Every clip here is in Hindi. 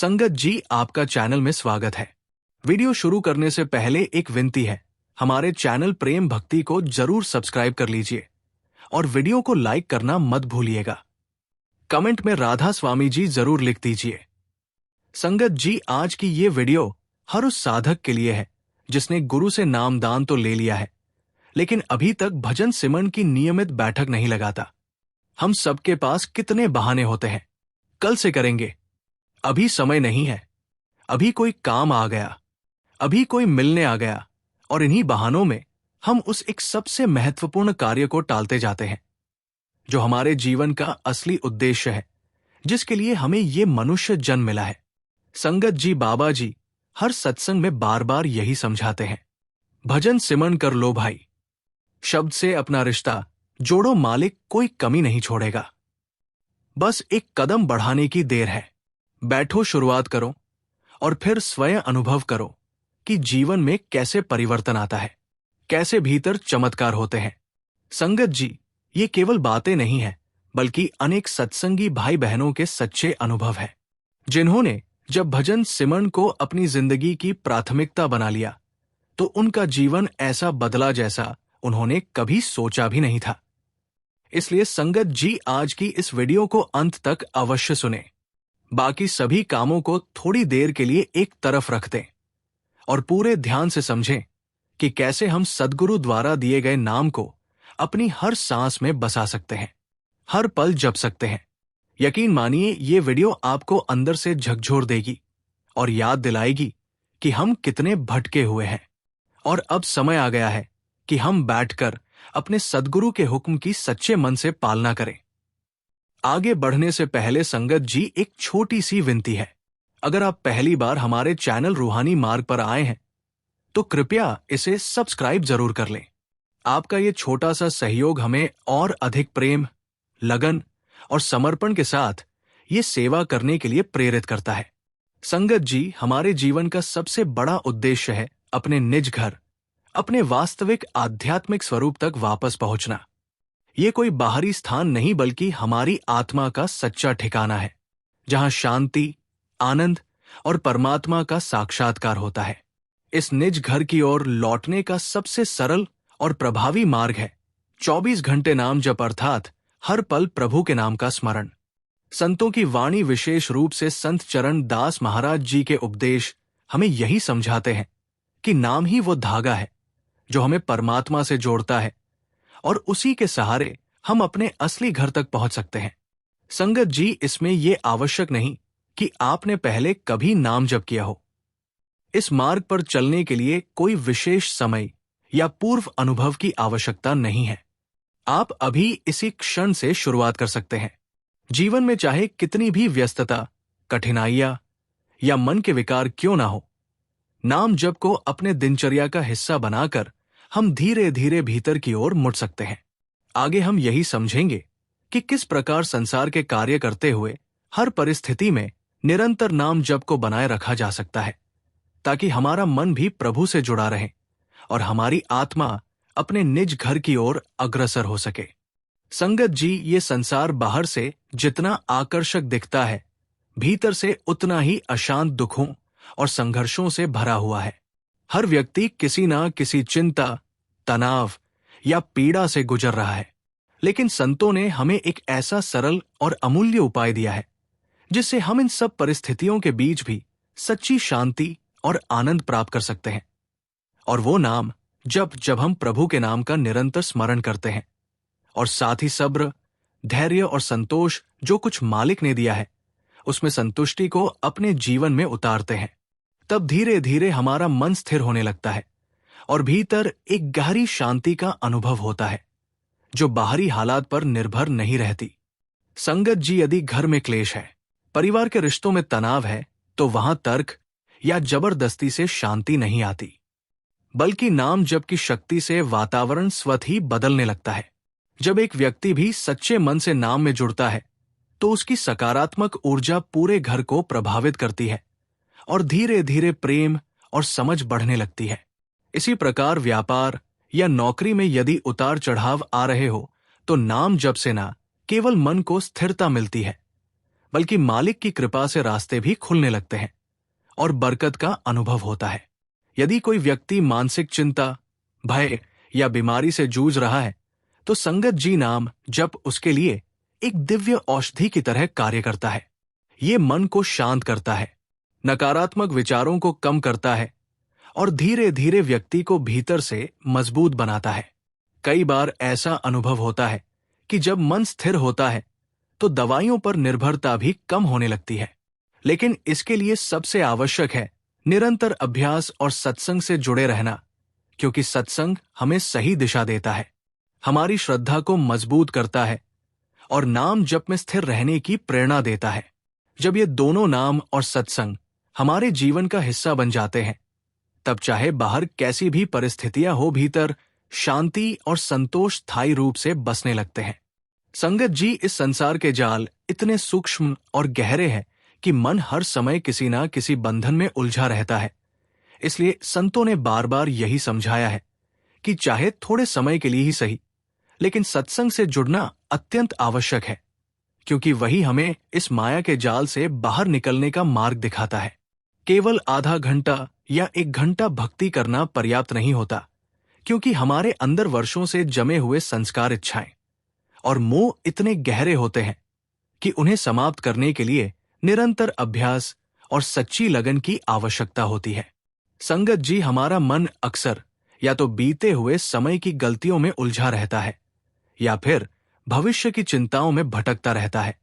संगत जी, आपका चैनल में स्वागत है। वीडियो शुरू करने से पहले एक विनती है, हमारे चैनल प्रेम भक्ति को जरूर सब्सक्राइब कर लीजिए और वीडियो को लाइक करना मत भूलिएगा। कमेंट में राधा स्वामी जी जरूर लिख दीजिए। संगत जी, आज की ये वीडियो हर उस साधक के लिए है जिसने गुरु से नामदान तो ले लिया है, लेकिन अभी तक भजन सिमरन की नियमित बैठक नहीं लगाता। हम सबके पास कितने बहाने होते हैं, कल से करेंगे, अभी समय नहीं है, अभी कोई काम आ गया, अभी कोई मिलने आ गया, और इन्हीं बहानों में हम उस एक सबसे महत्वपूर्ण कार्य को टालते जाते हैं जो हमारे जीवन का असली उद्देश्य है, जिसके लिए हमें ये मनुष्य जन्म मिला है। संगत जी, बाबा जी हर सत्संग में बार बार यही समझाते हैं, भजन सिमरन कर लो भाई, शब्द से अपना रिश्ता जोड़ो, मालिक कोई कमी नहीं छोड़ेगा। बस एक कदम बढ़ाने की देर है। बैठो, शुरुआत करो और फिर स्वयं अनुभव करो कि जीवन में कैसे परिवर्तन आता है, कैसे भीतर चमत्कार होते हैं। संगत जी, ये केवल बातें नहीं हैं, बल्कि अनेक सत्संगी भाई बहनों के सच्चे अनुभव है, जिन्होंने जब भजन सिमरन को अपनी जिंदगी की प्राथमिकता बना लिया तो उनका जीवन ऐसा बदला जैसा उन्होंने कभी सोचा भी नहीं था। इसलिए संगत जी, आज की इस वीडियो को अंत तक अवश्य सुने। बाकी सभी कामों को थोड़ी देर के लिए एक तरफ रख दें और पूरे ध्यान से समझें कि कैसे हम सद्गुरु द्वारा दिए गए नाम को अपनी हर सांस में बसा सकते हैं, हर पल जप सकते हैं। यकीन मानिए, ये वीडियो आपको अंदर से झकझोर देगी और याद दिलाएगी कि हम कितने भटके हुए हैं और अब समय आ गया है कि हम बैठकर अपने सद्गुरु के हुक्म की सच्चे मन से पालना करें। आगे बढ़ने से पहले संगत जी, एक छोटी सी विनती है। अगर आप पहली बार हमारे चैनल रूहानी मार्ग पर आए हैं तो कृपया इसे सब्सक्राइब जरूर कर लें। आपका ये छोटा सा सहयोग हमें और अधिक प्रेम, लगन और समर्पण के साथ ये सेवा करने के लिए प्रेरित करता है। संगत जी, हमारे जीवन का सबसे बड़ा उद्देश्य है अपने निज घर, अपने वास्तविक आध्यात्मिक स्वरूप तक वापस पहुंचना। ये कोई बाहरी स्थान नहीं, बल्कि हमारी आत्मा का सच्चा ठिकाना है, जहां शांति, आनंद और परमात्मा का साक्षात्कार होता है। इस निज घर की ओर लौटने का सबसे सरल और प्रभावी मार्ग है 24 घंटे नाम जप, अर्थात हर पल प्रभु के नाम का स्मरण। संतों की वाणी, विशेष रूप से संत चरण दास महाराज जी के उपदेश हमें यही समझाते हैं कि नाम ही वो धागा है जो हमें परमात्मा से जोड़ता है और उसी के सहारे हम अपने असली घर तक पहुंच सकते हैं। संगत जी, इसमें यह आवश्यक नहीं कि आपने पहले कभी नाम जप किया हो। इस मार्ग पर चलने के लिए कोई विशेष समय या पूर्व अनुभव की आवश्यकता नहीं है। आप अभी इसी क्षण से शुरुआत कर सकते हैं। जीवन में चाहे कितनी भी व्यस्तता, कठिनाइयां या मन के विकार क्यों ना हो, नाम जप को अपने दिनचर्या का हिस्सा बनाकर हम धीरे धीरे भीतर की ओर मुड़ सकते हैं। आगे हम यही समझेंगे कि किस प्रकार संसार के कार्य करते हुए हर परिस्थिति में निरंतर नाम जप को बनाए रखा जा सकता है, ताकि हमारा मन भी प्रभु से जुड़ा रहे और हमारी आत्मा अपने निज घर की ओर अग्रसर हो सके। संगत जी, ये संसार बाहर से जितना आकर्षक दिखता है, भीतर से उतना ही अशांत, दुखों और संघर्षों से भरा हुआ है। हर व्यक्ति किसी ना किसी चिंता, तनाव या पीड़ा से गुजर रहा है, लेकिन संतों ने हमें एक ऐसा सरल और अमूल्य उपाय दिया है जिससे हम इन सब परिस्थितियों के बीच भी सच्ची शांति और आनंद प्राप्त कर सकते हैं। और वो नाम जब हम प्रभु के नाम का निरंतर स्मरण करते हैं और साथ ही सब्र, धैर्य और संतोष जो कुछ मालिक ने दिया है उसमें संतुष्टि को अपने जीवन में उतारते हैं, तब धीरे धीरे हमारा मन स्थिर होने लगता है और भीतर एक गहरी शांति का अनुभव होता है जो बाहरी हालात पर निर्भर नहीं रहती। संगत जी, यदि घर में क्लेश है, परिवार के रिश्तों में तनाव है, तो वहां तर्क या जबरदस्ती से शांति नहीं आती, बल्कि नाम जप की शक्ति से वातावरण स्वतः ही बदलने लगता है। जब एक व्यक्ति भी सच्चे मन से नाम में जुड़ता है तो उसकी सकारात्मक ऊर्जा पूरे घर को प्रभावित करती है और धीरे धीरे प्रेम और समझ बढ़ने लगती है। इसी प्रकार व्यापार या नौकरी में यदि उतार चढ़ाव आ रहे हो तो नाम जप से न केवल मन को स्थिरता मिलती है, बल्कि मालिक की कृपा से रास्ते भी खुलने लगते हैं और बरकत का अनुभव होता है। यदि कोई व्यक्ति मानसिक चिंता, भय या बीमारी से जूझ रहा है, तो संगत जी नाम जप उसके लिए एक दिव्य औषधि की तरह कार्य करता है। ये मन को शांत करता है, नकारात्मक विचारों को कम करता है और धीरे धीरे व्यक्ति को भीतर से मजबूत बनाता है। कई बार ऐसा अनुभव होता है कि जब मन स्थिर होता है तो दवाइयों पर निर्भरता भी कम होने लगती है। लेकिन इसके लिए सबसे आवश्यक है निरंतर अभ्यास और सत्संग से जुड़े रहना, क्योंकि सत्संग हमें सही दिशा देता है, हमारी श्रद्धा को मजबूत करता है और नाम जप में स्थिर रहने की प्रेरणा देता है। जब ये दोनों नाम और सत्संग हमारे जीवन का हिस्सा बन जाते हैं, तब चाहे बाहर कैसी भी परिस्थितियां हो, भीतर शांति और संतोष स्थायी रूप से बसने लगते हैं। संगत जी, इस संसार के जाल इतने सूक्ष्म और गहरे हैं कि मन हर समय किसी ना किसी बंधन में उलझा रहता है। इसलिए संतों ने बार बार यही समझाया है कि चाहे थोड़े समय के लिए ही सही, लेकिन सत्संग से जुड़ना अत्यंत आवश्यक है, क्योंकि वही हमें इस माया के जाल से बाहर निकलने का मार्ग दिखाता है। केवल आधा घंटा या 1 घंटा भक्ति करना पर्याप्त नहीं होता, क्योंकि हमारे अंदर वर्षों से जमे हुए संस्कार, इच्छाएं और मोह इतने गहरे होते हैं कि उन्हें समाप्त करने के लिए निरंतर अभ्यास और सच्ची लगन की आवश्यकता होती है। संगत जी, हमारा मन अक्सर या तो बीते हुए समय की गलतियों में उलझा रहता है या फिर भविष्य की चिंताओं में भटकता रहता है,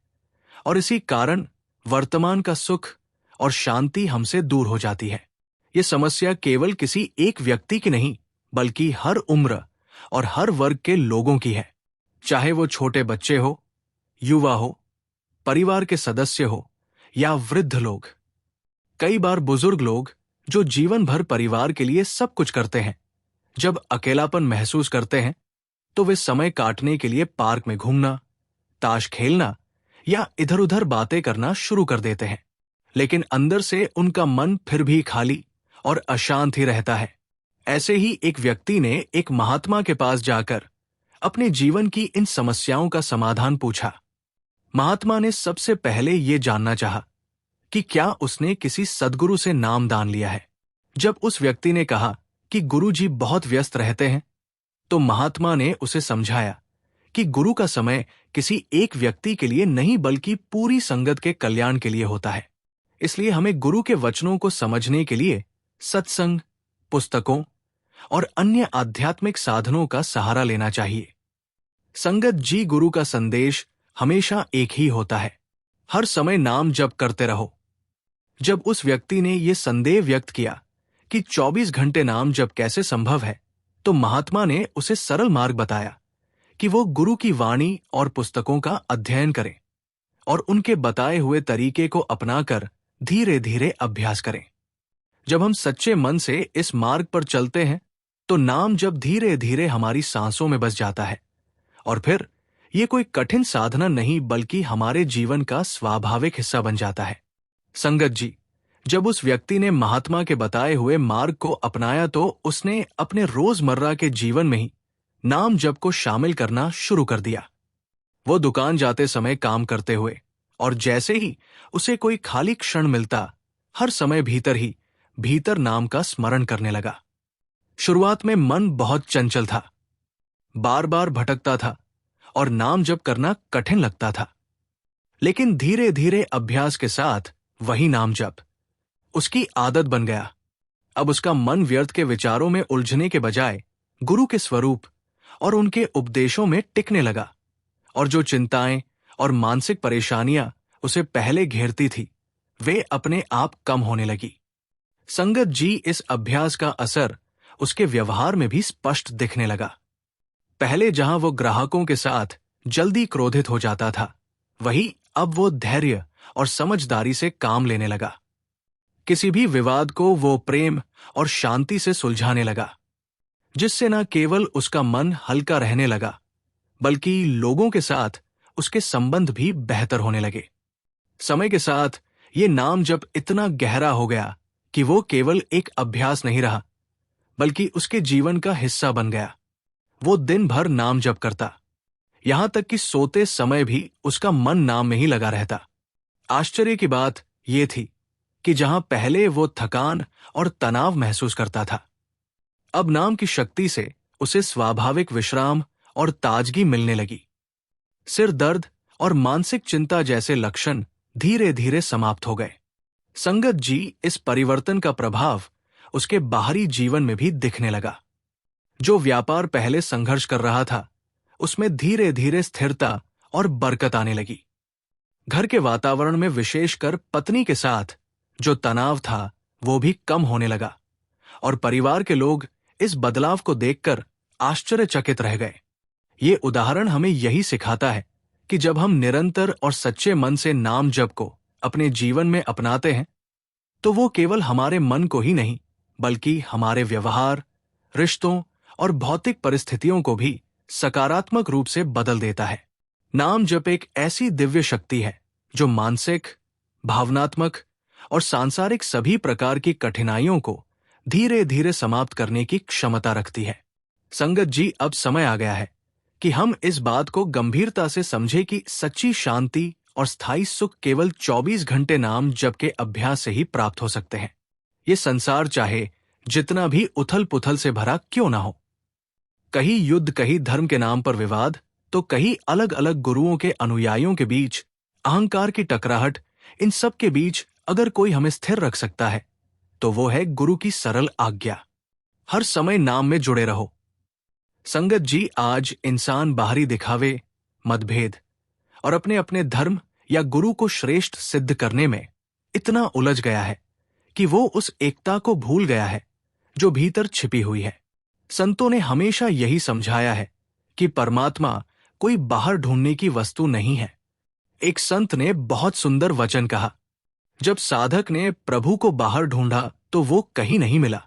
और इसी कारण वर्तमान का सुख और शांति हमसे दूर हो जाती है। ये समस्या केवल किसी एक व्यक्ति की नहीं, बल्कि हर उम्र और हर वर्ग के लोगों की है। चाहे वो छोटे बच्चे हो, युवा हो, परिवार के सदस्य हो या वृद्ध लोग। कई बार बुजुर्ग लोग जो जीवन भर परिवार के लिए सब कुछ करते हैं, जब अकेलापन महसूस करते हैं तो वे समय काटने के लिए पार्क में घूमना, ताश खेलना या इधर-उधर बातें करना शुरू कर देते हैं। लेकिन अंदर से उनका मन फिर भी खाली और अशांत ही रहता है। ऐसे ही एक व्यक्ति ने एक महात्मा के पास जाकर अपने जीवन की इन समस्याओं का समाधान पूछा। महात्मा ने सबसे पहले ये जानना चाहा कि क्या उसने किसी सद्गुरु से नाम दान लिया है। जब उस व्यक्ति ने कहा कि गुरुजी बहुत व्यस्त रहते हैं, तो महात्मा ने उसे समझाया कि गुरु का समय किसी एक व्यक्ति के लिए नहीं, बल्कि पूरी संगत के कल्याण के लिए होता है। इसलिए हमें गुरु के वचनों को समझने के लिए सत्संग, पुस्तकों और अन्य आध्यात्मिक साधनों का सहारा लेना चाहिए। संगत जी, गुरु का संदेश हमेशा एक ही होता है, हर समय नाम जप करते रहो। जब उस व्यक्ति ने यह संदेह व्यक्त किया कि 24 घंटे नाम जप कैसे संभव है, तो महात्मा ने उसे सरल मार्ग बताया कि वो गुरु की वाणी और पुस्तकों का अध्ययन करें और उनके बताए हुए तरीके को अपनाकर धीरे धीरे अभ्यास करें। जब हम सच्चे मन से इस मार्ग पर चलते हैं, तो नाम जप धीरे धीरे हमारी सांसों में बस जाता है और फिर ये कोई कठिन साधना नहीं, बल्कि हमारे जीवन का स्वाभाविक हिस्सा बन जाता है। संगत जी, जब उस व्यक्ति ने महात्मा के बताए हुए मार्ग को अपनाया, तो उसने अपने रोजमर्रा के जीवन में ही नाम जप को शामिल करना शुरू कर दिया। वो दुकान जाते समय काम करते हुए और जैसे ही उसे कोई खाली क्षण मिलता, हर समय भीतर नाम का स्मरण करने लगा। शुरुआत में मन बहुत चंचल था, बार बार भटकता था और नाम जप करना कठिन लगता था। लेकिन धीरे धीरे अभ्यास के साथ वही नाम जप उसकी आदत बन गया। अब उसका मन व्यर्थ के विचारों में उलझने के बजाय गुरु के स्वरूप और उनके उपदेशों में टिकने लगा, और जो चिंताएं और मानसिक परेशानियां उसे पहले घेरती थी, वे अपने आप कम होने लगी। संगत जी, इस अभ्यास का असर उसके व्यवहार में भी स्पष्ट दिखने लगा। पहले जहां वो ग्राहकों के साथ जल्दी क्रोधित हो जाता था, वहीं अब वो धैर्य और समझदारी से काम लेने लगा। किसी भी विवाद को वो प्रेम और शांति से सुलझाने लगा, जिससे न केवल उसका मन हल्का रहने लगा, बल्कि लोगों के साथ उसके संबंध भी बेहतर होने लगे। समय के साथ ये नाम जप इतना गहरा हो गया कि वो केवल एक अभ्यास नहीं रहा, बल्कि उसके जीवन का हिस्सा बन गया। वो दिन भर नाम जप करता, यहां तक कि सोते समय भी उसका मन नाम में ही लगा रहता। आश्चर्य की बात यह थी कि जहां पहले वो थकान और तनाव महसूस करता था, अब नाम की शक्ति से उसे स्वाभाविक विश्राम और ताजगी मिलने लगी। सिर दर्द और मानसिक चिंता जैसे लक्षण धीरे धीरे समाप्त हो गए। संगत जी, इस परिवर्तन का प्रभाव उसके बाहरी जीवन में भी दिखने लगा। जो व्यापार पहले संघर्ष कर रहा था, उसमें धीरे धीरे स्थिरता और बरकत आने लगी। घर के वातावरण में विशेषकर पत्नी के साथ जो तनाव था, वो भी कम होने लगा और परिवार के लोग इस बदलाव को देखकर आश्चर्यचकित रह गए। ये उदाहरण हमें यही सिखाता है कि जब हम निरंतर और सच्चे मन से नाम जप को अपने जीवन में अपनाते हैं, तो वो केवल हमारे मन को ही नहीं, बल्कि हमारे व्यवहार, रिश्तों और भौतिक परिस्थितियों को भी सकारात्मक रूप से बदल देता है। नाम जप एक ऐसी दिव्य शक्ति है जो मानसिक, भावनात्मक और सांसारिक सभी प्रकार की कठिनाइयों को धीरे धीरे समाप्त करने की क्षमता रखती है। संगत जी, अब समय आ गया है कि हम इस बात को गंभीरता से समझें कि सच्ची शांति और स्थायी सुख केवल 24 घंटे नाम जप के अभ्यास से ही प्राप्त हो सकते हैं। ये संसार चाहे जितना भी उथल पुथल से भरा क्यों ना हो, कहीं युद्ध, कहीं धर्म के नाम पर विवाद, तो कहीं अलग अलग गुरुओं के अनुयायियों के बीच अहंकार की टकराहट, इन सब के बीच अगर कोई हमें स्थिर रख सकता है तो वो है गुरु की सरल आज्ञा। हर समय नाम में जुड़े रहो। संगत जी, आज इंसान बाहरी दिखावे, मतभेद और अपने अपने धर्म या गुरु को श्रेष्ठ सिद्ध करने में इतना उलझ गया है कि वो उस एकता को भूल गया है जो भीतर छिपी हुई है। संतों ने हमेशा यही समझाया है कि परमात्मा कोई बाहर ढूंढने की वस्तु नहीं है। एक संत ने बहुत सुंदर वचन कहा, जब साधक ने प्रभु को बाहर ढूंढा तो वो कहीं नहीं मिला,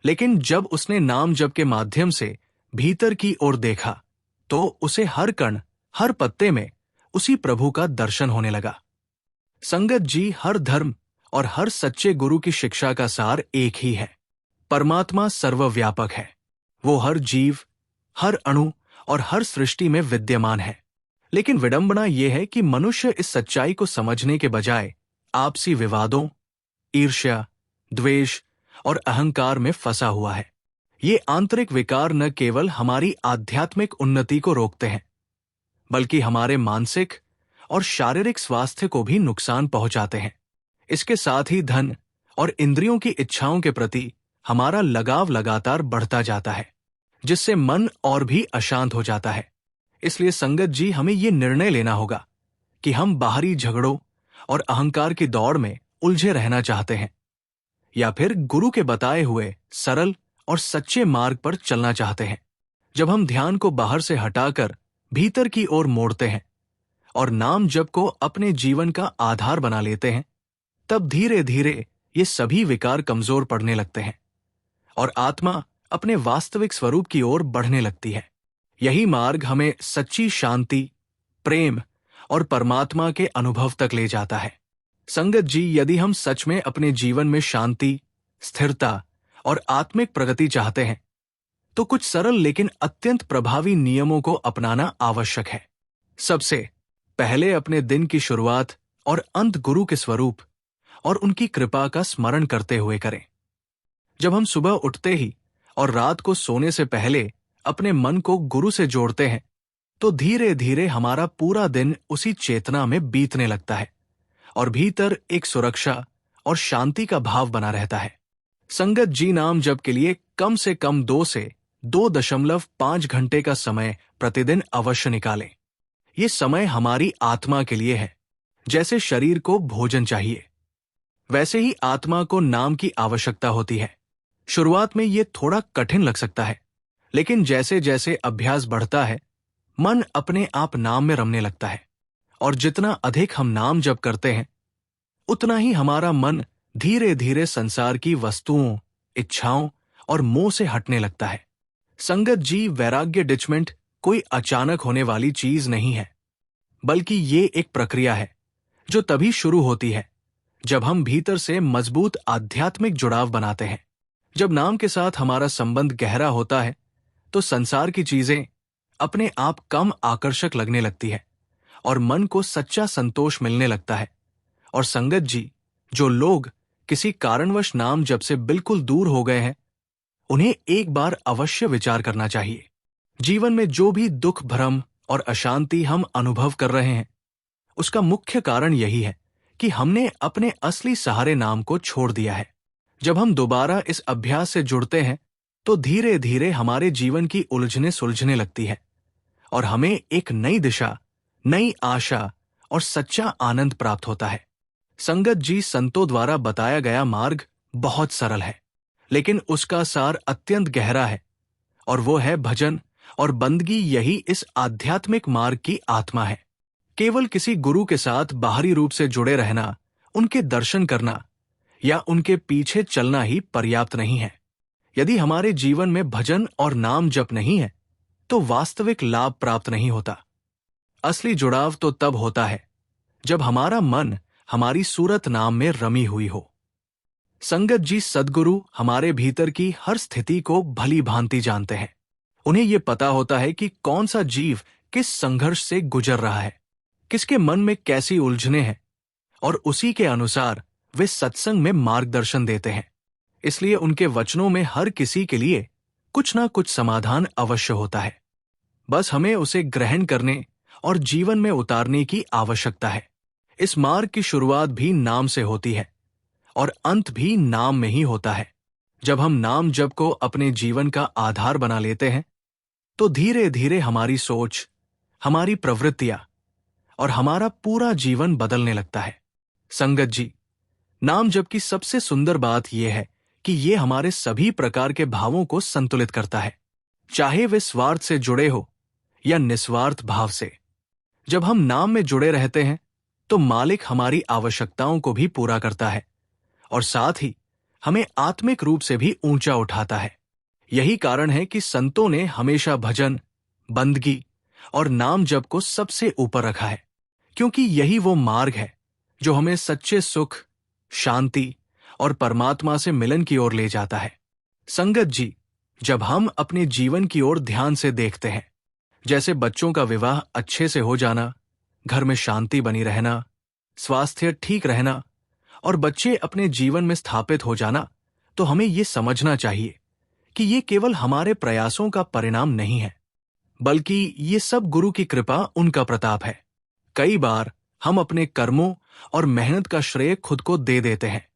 लेकिन जब उसने नाम जप के माध्यम से भीतर की ओर देखा तो उसे हर कण, हर पत्ते में उसी प्रभु का दर्शन होने लगा। संगत जी, हर धर्म और हर सच्चे गुरु की शिक्षा का सार एक ही है। परमात्मा सर्वव्यापक है। वो हर जीव, हर अणु और हर सृष्टि में विद्यमान है। लेकिन विडंबना यह है कि मनुष्य इस सच्चाई को समझने के बजाय आपसी विवादों, ईर्ष्या, द्वेष और अहंकार में फंसा हुआ है। ये आंतरिक विकार न केवल हमारी आध्यात्मिक उन्नति को रोकते हैं, बल्कि हमारे मानसिक और शारीरिक स्वास्थ्य को भी नुकसान पहुंचाते हैं। इसके साथ ही धन और इंद्रियों की इच्छाओं के प्रति हमारा लगाव लगातार बढ़ता जाता है, जिससे मन और भी अशांत हो जाता है। इसलिए संगत जी, हमें ये निर्णय लेना होगा कि हम बाहरी झगड़ों और अहंकार की दौड़ में उलझे रहना चाहते हैं या फिर गुरु के बताए हुए सरल और सच्चे मार्ग पर चलना चाहते हैं। जब हम ध्यान को बाहर से हटाकर भीतर की ओर मोड़ते हैं और नाम जप को अपने जीवन का आधार बना लेते हैं, तब धीरे धीरे ये सभी विकार कमजोर पड़ने लगते हैं और आत्मा अपने वास्तविक स्वरूप की ओर बढ़ने लगती है। यही मार्ग हमें सच्ची शांति, प्रेम और परमात्मा के अनुभव तक ले जाता है। संगत जी, यदि हम सच में अपने जीवन में शांति, स्थिरता और आत्मिक प्रगति चाहते हैं, तो कुछ सरल लेकिन अत्यंत प्रभावी नियमों को अपनाना आवश्यक है। सबसे पहले अपने दिन की शुरुआत और अंत गुरु के स्वरूप और उनकी कृपा का स्मरण करते हुए करें। जब हम सुबह उठते ही और रात को सोने से पहले अपने मन को गुरु से जोड़ते हैं, तो धीरे धीरे हमारा पूरा दिन उसी चेतना में बीतने लगता है और भीतर एक सुरक्षा और शांति का भाव बना रहता है। संगत जी, नाम जप के लिए कम से कम 2 से 2.5 घंटे का समय प्रतिदिन अवश्य निकालें। ये समय हमारी आत्मा के लिए है। जैसे शरीर को भोजन चाहिए, वैसे ही आत्मा को नाम की आवश्यकता होती है। शुरुआत में ये थोड़ा कठिन लग सकता है, लेकिन जैसे जैसे अभ्यास बढ़ता है, मन अपने आप नाम में रमने लगता है और जितना अधिक हम नाम जप करते हैं, उतना ही हमारा मन धीरे धीरे संसार की वस्तुओं, इच्छाओं और मोह से हटने लगता है। संगत जी, वैराग्य डिचमेंट कोई अचानक होने वाली चीज नहीं है, बल्कि ये एक प्रक्रिया है जो तभी शुरू होती है जब हम भीतर से मजबूत आध्यात्मिक जुड़ाव बनाते हैं। जब नाम के साथ हमारा संबंध गहरा होता है, तो संसार की चीजें अपने आप कम आकर्षक लगने लगती है और मन को सच्चा संतोष मिलने लगता है और संगत जी, जो लोग किसी कारणवश नाम जप से बिल्कुल दूर हो गए हैं, उन्हें एक बार अवश्य विचार करना चाहिए। जीवन में जो भी दुख, भ्रम और अशांति हम अनुभव कर रहे हैं, उसका मुख्य कारण यही है कि हमने अपने असली सहारे नाम को छोड़ दिया है। जब हम दोबारा इस अभ्यास से जुड़ते हैं, तो धीरे धीरे हमारे जीवन की उलझने सुलझने लगती है और हमें एक नई दिशा, नई आशा और सच्चा आनंद प्राप्त होता है। संगत जी, संतों द्वारा बताया गया मार्ग बहुत सरल है, लेकिन उसका सार अत्यंत गहरा है, और वो है भजन और बंदगी। यही इस आध्यात्मिक मार्ग की आत्मा है। केवल किसी गुरु के साथ बाहरी रूप से जुड़े रहना, उनके दर्शन करना या उनके पीछे चलना ही पर्याप्त नहीं है। यदि हमारे जीवन में भजन और नाम जप नहीं है, तो वास्तविक लाभ प्राप्त नहीं होता। असली जुड़ाव तो तब होता है जब हमारा मन हमारी सूरत नाम में रमी हुई हो। संगत जी, सद्गुरु हमारे भीतर की हर स्थिति को भली भांति जानते हैं। उन्हें यह पता होता है कि कौन सा जीव किस संघर्ष से गुजर रहा है, किसके मन में कैसी उलझने हैं, और उसी के अनुसार वे सत्संग में मार्गदर्शन देते हैं। इसलिए उनके वचनों में हर किसी के लिए कुछ ना कुछ समाधान अवश्य होता है। बस हमें उसे ग्रहण करने और जीवन में उतारने की आवश्यकता है। इस मार्ग की शुरुआत भी नाम से होती है और अंत भी नाम में ही होता है। जब हम नाम जप को अपने जीवन का आधार बना लेते हैं, तो धीरे धीरे हमारी सोच, हमारी प्रवृत्तियां और हमारा पूरा जीवन बदलने लगता है। संगत जी, नाम जप की सबसे सुंदर बात यह है कि यह हमारे सभी प्रकार के भावों को संतुलित करता है, चाहे वे स्वार्थ से जुड़े हो या निस्वार्थ भाव से। जब हम नाम में जुड़े रहते हैं, तो मालिक हमारी आवश्यकताओं को भी पूरा करता है और साथ ही हमें आत्मिक रूप से भी ऊंचा उठाता है। यही कारण है कि संतों ने हमेशा भजन, बंदगी और नाम जप को सबसे ऊपर रखा है, क्योंकि यही वो मार्ग है जो हमें सच्चे सुख, शांति और परमात्मा से मिलन की ओर ले जाता है। संगत जी, जब हम अपने जीवन की ओर ध्यान से देखते हैं, जैसे बच्चों का विवाह अच्छे से हो जाना, घर में शांति बनी रहना, स्वास्थ्य ठीक रहना और बच्चे अपने जीवन में स्थापित हो जाना, तो हमें ये समझना चाहिए कि ये केवल हमारे प्रयासों का परिणाम नहीं है, बल्कि ये सब गुरु की कृपा, उनका प्रताप है। कई बार हम अपने कर्मों और मेहनत का श्रेय खुद को दे देते हैं,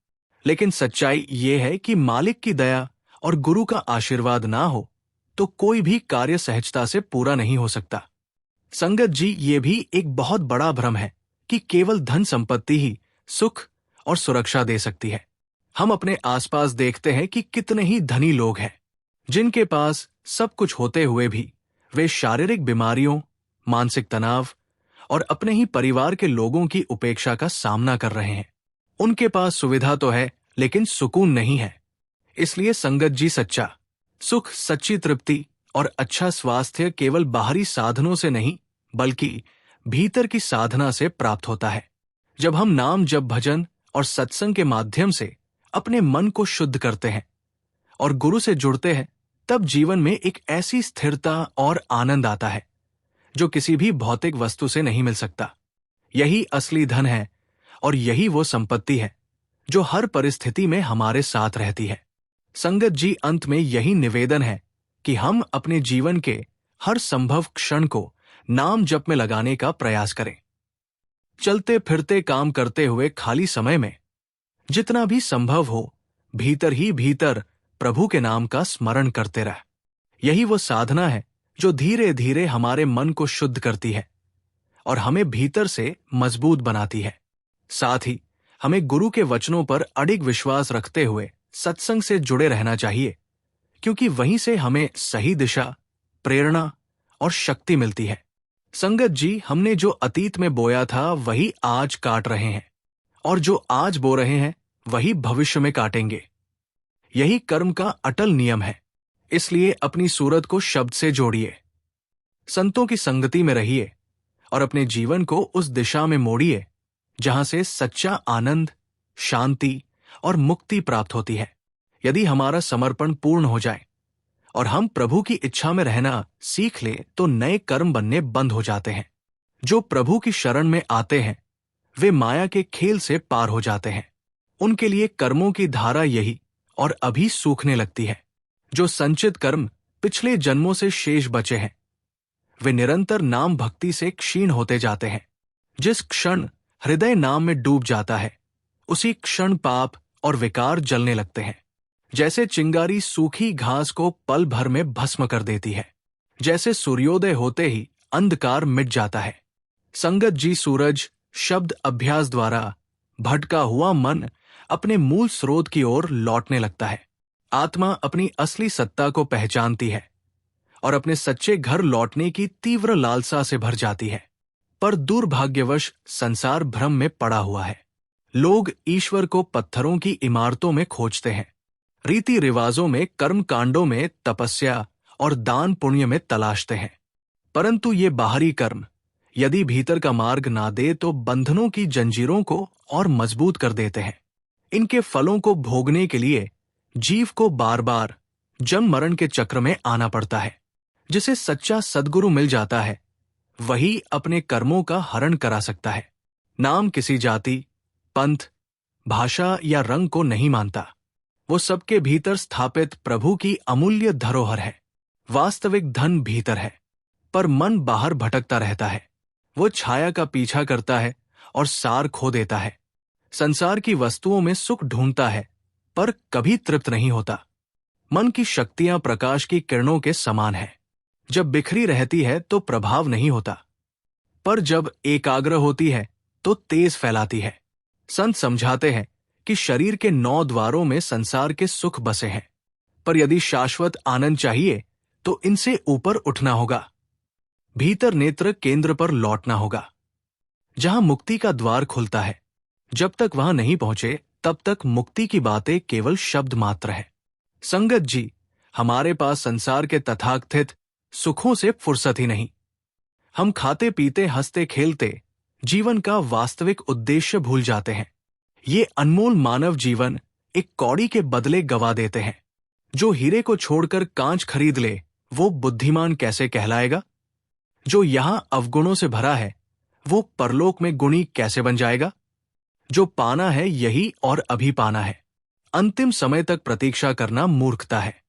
लेकिन सच्चाई ये है कि मालिक की दया और गुरु का आशीर्वाद ना हो तो कोई भी कार्य सहजता से पूरा नहीं हो सकता। संगत जी, ये भी एक बहुत बड़ा भ्रम है कि केवल धन संपत्ति ही सुख और सुरक्षा दे सकती है। हम अपने आसपास देखते हैं कि कितने ही धनी लोग हैं जिनके पास सब कुछ होते हुए भी वे शारीरिक बीमारियों, मानसिक तनाव और अपने ही परिवार के लोगों की उपेक्षा का सामना कर रहे हैं। उनके पास सुविधा तो है, लेकिन सुकून नहीं है। इसलिए संगत जी, सच्चा सुख, सच्ची तृप्ति और अच्छा स्वास्थ्य केवल बाहरी साधनों से नहीं, बल्कि भीतर की साधना से प्राप्त होता है। जब हम नाम जप, भजन और सत्संग के माध्यम से अपने मन को शुद्ध करते हैं और गुरु से जुड़ते हैं, तब जीवन में एक ऐसी स्थिरता और आनंद आता है जो किसी भी भौतिक वस्तु से नहीं मिल सकता। यही असली धन है और यही वो संपत्ति है जो हर परिस्थिति में हमारे साथ रहती है। संगत जी, अंत में यही निवेदन है कि हम अपने जीवन के हर संभव क्षण को नाम जप में लगाने का प्रयास करें। चलते फिरते, काम करते हुए, खाली समय में जितना भी संभव हो, भीतर ही भीतर प्रभु के नाम का स्मरण करते रह। यही वो साधना है जो धीरे धीरे हमारे मन को शुद्ध करती है और हमें भीतर से मजबूत बनाती है। साथ ही हमें गुरु के वचनों पर अडिग विश्वास रखते हुए सत्संग से जुड़े रहना चाहिए, क्योंकि वहीं से हमें सही दिशा, प्रेरणा और शक्ति मिलती है। संगत जी, हमने जो अतीत में बोया था वही आज काट रहे हैं, और जो आज बो रहे हैं वही भविष्य में काटेंगे। यही कर्म का अटल नियम है। इसलिए अपनी सूरत को शब्द से जोड़िए, संतों की संगति में रहिए और अपने जीवन को उस दिशा में मोड़िए जहां से सच्चा आनंद, शांति और मुक्ति प्राप्त होती है। यदि हमारा समर्पण पूर्ण हो जाए और हम प्रभु की इच्छा में रहना सीख ले, तो नए कर्म बनने बंद हो जाते हैं। जो प्रभु की शरण में आते हैं वे माया के खेल से पार हो जाते हैं। उनके लिए कर्मों की धारा यही और अभी सूखने लगती है। जो संचित कर्म पिछले जन्मों से शेष बचे हैं, वे निरंतर नाम भक्ति से क्षीण होते जाते हैं। जिस क्षण हृदय नाम में डूब जाता है, उसी क्षण पाप और विकार जलने लगते हैं। जैसे चिंगारी सूखी घास को पल भर में भस्म कर देती है, जैसे सूर्योदय होते ही अंधकार मिट जाता है। संगत जी सूरज शब्द अभ्यास द्वारा भटका हुआ मन अपने मूल स्रोत की ओर लौटने लगता है। आत्मा अपनी असली सत्ता को पहचानती है और अपने सच्चे घर लौटने की तीव्र लालसा से भर जाती है। पर दुर्भाग्यवश संसार भ्रम में पड़ा हुआ है। लोग ईश्वर को पत्थरों की इमारतों में खोजते हैं, रीति रिवाजों में, कर्म कांडों में, तपस्या और दान पुण्य में तलाशते हैं। परंतु ये बाहरी कर्म यदि भीतर का मार्ग ना दे तो बंधनों की जंजीरों को और मजबूत कर देते हैं। इनके फलों को भोगने के लिए जीव को बार बार जन्म मरण के चक्र में आना पड़ता है। जिसे सच्चा सद्गुरु मिल जाता है, वही अपने कर्मों का हरण करा सकता है। नाम किसी जाति, पंथ, भाषा या रंग को नहीं मानता। वो सबके भीतर स्थापित प्रभु की अमूल्य धरोहर है। वास्तविक धन भीतर है, पर मन बाहर भटकता रहता है। वो छाया का पीछा करता है और सार खो देता है। संसार की वस्तुओं में सुख ढूंढता है, पर कभी तृप्त नहीं होता। मन की शक्तियां प्रकाश की किरणों के समान है। जब बिखरी रहती है तो प्रभाव नहीं होता, पर जब एकाग्र होती है तो तेज फैलाती है। संत समझाते हैं कि शरीर के 9 द्वारों में संसार के सुख बसे हैं, पर यदि शाश्वत आनंद चाहिए तो इनसे ऊपर उठना होगा। भीतर नेत्र केंद्र पर लौटना होगा, जहां मुक्ति का द्वार खुलता है। जब तक वहां नहीं पहुंचे तब तक मुक्ति की बातें केवल शब्द मात्र है। संगत जी, हमारे पास संसार के तथाकथित सुखों से फुर्सत ही नहीं। हम खाते पीते हंसते खेलते जीवन का वास्तविक उद्देश्य भूल जाते हैं। ये अनमोल मानव जीवन एक कौड़ी के बदले गवा देते हैं। जो हीरे को छोड़कर कांच खरीद ले, वो बुद्धिमान कैसे कहलाएगा? जो यहां अवगुणों से भरा है, वो परलोक में गुणी कैसे बन जाएगा? जो पाना है यही और अभी पाना है। अंतिम समय तक प्रतीक्षा करना मूर्खता है।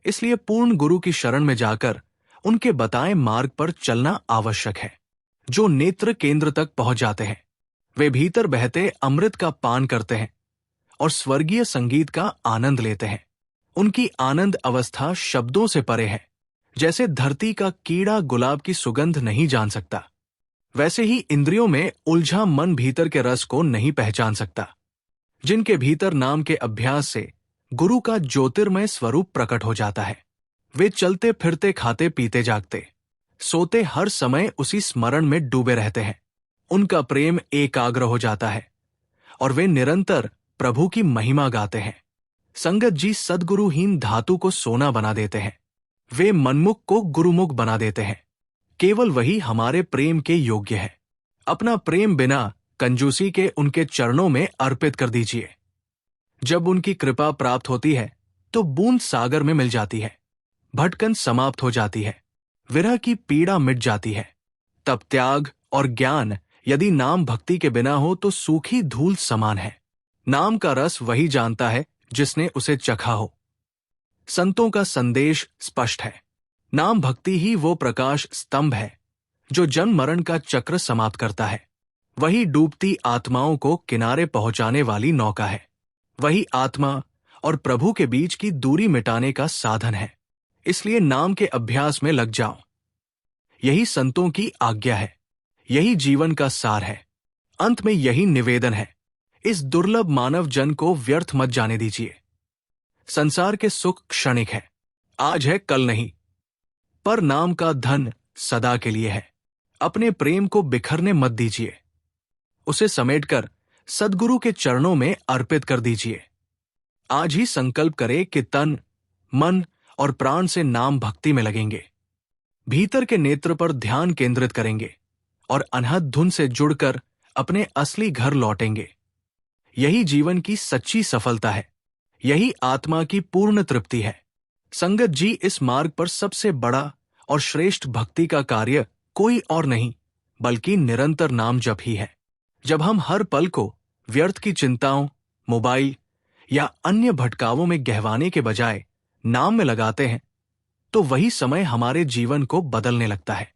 इसलिए पूर्ण गुरु की शरण में जाकर उनके बताए मार्ग पर चलना आवश्यक है। जो नेत्र केंद्र तक पहुंच जाते हैं, वे भीतर बहते अमृत का पान करते हैं और स्वर्गीय संगीत का आनंद लेते हैं। उनकी आनंद अवस्था शब्दों से परे है। जैसे धरती का कीड़ा गुलाब की सुगंध नहीं जान सकता, वैसे ही इंद्रियों में उलझा मन भीतर के रस को नहीं पहचान सकता। जिनके भीतर नाम के अभ्यास से गुरु का ज्योतिर्मय स्वरूप प्रकट हो जाता है, वे चलते फिरते खाते पीते जागते सोते हर समय उसी स्मरण में डूबे रहते हैं। उनका प्रेम एकाग्र हो जाता है और वे निरंतर प्रभु की महिमा गाते हैं। संगत जी सद्गुरुहीन धातु को सोना बना देते हैं। वे मनमुख को गुरुमुख बना देते हैं। केवल वही हमारे प्रेम के योग्य है। अपना प्रेम बिना कंजूसी के उनके चरणों में अर्पित कर दीजिए। जब उनकी कृपा प्राप्त होती है तो बूंद सागर में मिल जाती है, भटकन समाप्त हो जाती है, विरह की पीड़ा मिट जाती है। तब त्याग और ज्ञान यदि नाम भक्ति के बिना हो तो सूखी धूल समान है। नाम का रस वही जानता है जिसने उसे चखा हो। संतों का संदेश स्पष्ट है। नाम भक्ति ही वो प्रकाश स्तंभ है जो जन्म मरण का चक्र समाप्त करता है। वही डूबती आत्माओं को किनारे पहुंचाने वाली नौका है। वही आत्मा और प्रभु के बीच की दूरी मिटाने का साधन है। इसलिए नाम के अभ्यास में लग जाओ। यही संतों की आज्ञा है, यही जीवन का सार है। अंत में यही निवेदन है, इस दुर्लभ मानव जन को व्यर्थ मत जाने दीजिए। संसार के सुख क्षणिक है, आज है कल नहीं, पर नाम का धन सदा के लिए है। अपने प्रेम को बिखरने मत दीजिए, उसे समेटकर सद्गुरु के चरणों में अर्पित कर दीजिए। आज ही संकल्प करें कि तन, मन और प्राण से नाम भक्ति में लगेंगे। भीतर के नेत्र पर ध्यान केंद्रित करेंगे और अनहद धुन से जुड़कर अपने असली घर लौटेंगे। यही जीवन की सच्ची सफलता है, यही आत्मा की पूर्ण तृप्ति है। संगत जी, इस मार्ग पर सबसे बड़ा और श्रेष्ठ भक्ति का कार्य कोई और नहीं बल्कि निरंतर नाम जप ही है। जब हम हर पल को व्यर्थ की चिंताओं, मोबाइल या अन्य भटकावों में गहवाने के बजाय नाम में लगाते हैं, तो वही समय हमारे जीवन को बदलने लगता है।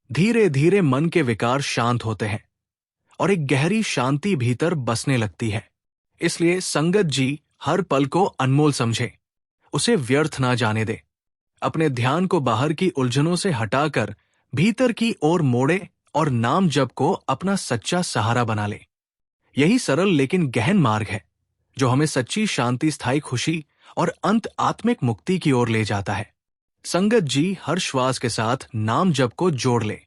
धीरे धीरे मन के विकार शांत होते हैं और एक गहरी शांति भीतर बसने लगती है। इसलिए संगत जी हर पल को अनमोल समझे, उसे व्यर्थ ना जाने दे। अपने ध्यान को बाहर की उलझनों से हटाकर भीतर की ओर मोड़े और नाम जप को अपना सच्चा सहारा बना ले। यही सरल लेकिन गहन मार्ग है जो हमें सच्ची शांति, स्थायी खुशी और अंत आत्मिक मुक्ति की ओर ले जाता है। संगत जी हर श्वास के साथ नाम जप को जोड़ ले,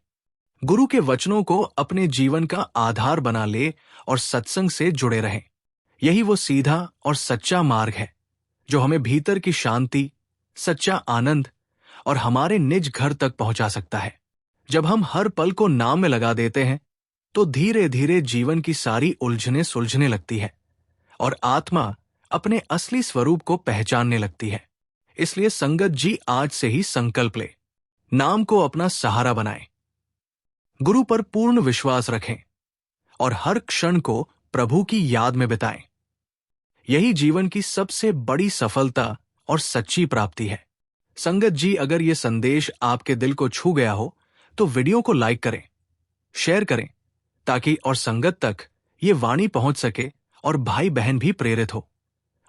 गुरु के वचनों को अपने जीवन का आधार बना ले और सत्संग से जुड़े रहें। यही वो सीधा और सच्चा मार्ग है जो हमें भीतर की शांति, सच्चा आनंद और हमारे निज घर तक पहुंचा सकता है। जब हम हर पल को नाम में लगा देते हैं तो धीरे धीरे जीवन की सारी उलझनें सुलझने लगती है और आत्मा अपने असली स्वरूप को पहचानने लगती है। इसलिए संगत जी आज से ही संकल्प ले, नाम को अपना सहारा बनाएं, गुरु पर पूर्ण विश्वास रखें और हर क्षण को प्रभु की याद में बिताएं। यही जीवन की सबसे बड़ी सफलता और सच्ची प्राप्ति है। संगत जी, अगर ये संदेश आपके दिल को छू गया हो तो वीडियो को लाइक करें, शेयर करें, ताकि और संगत तक ये वाणी पहुंच सके और भाई बहन भी प्रेरित हो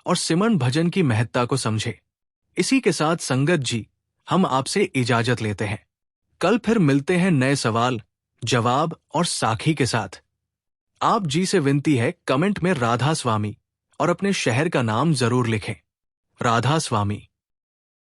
और सिमरन भजन की महत्ता को समझे। इसी के साथ संगत जी हम आपसे इजाजत लेते हैं। कल फिर मिलते हैं नए सवाल, जवाब और साखी के साथ। आप जी से विनती है, कमेंट में राधा स्वामी और अपने शहर का नाम जरूर लिखें। राधा स्वामी।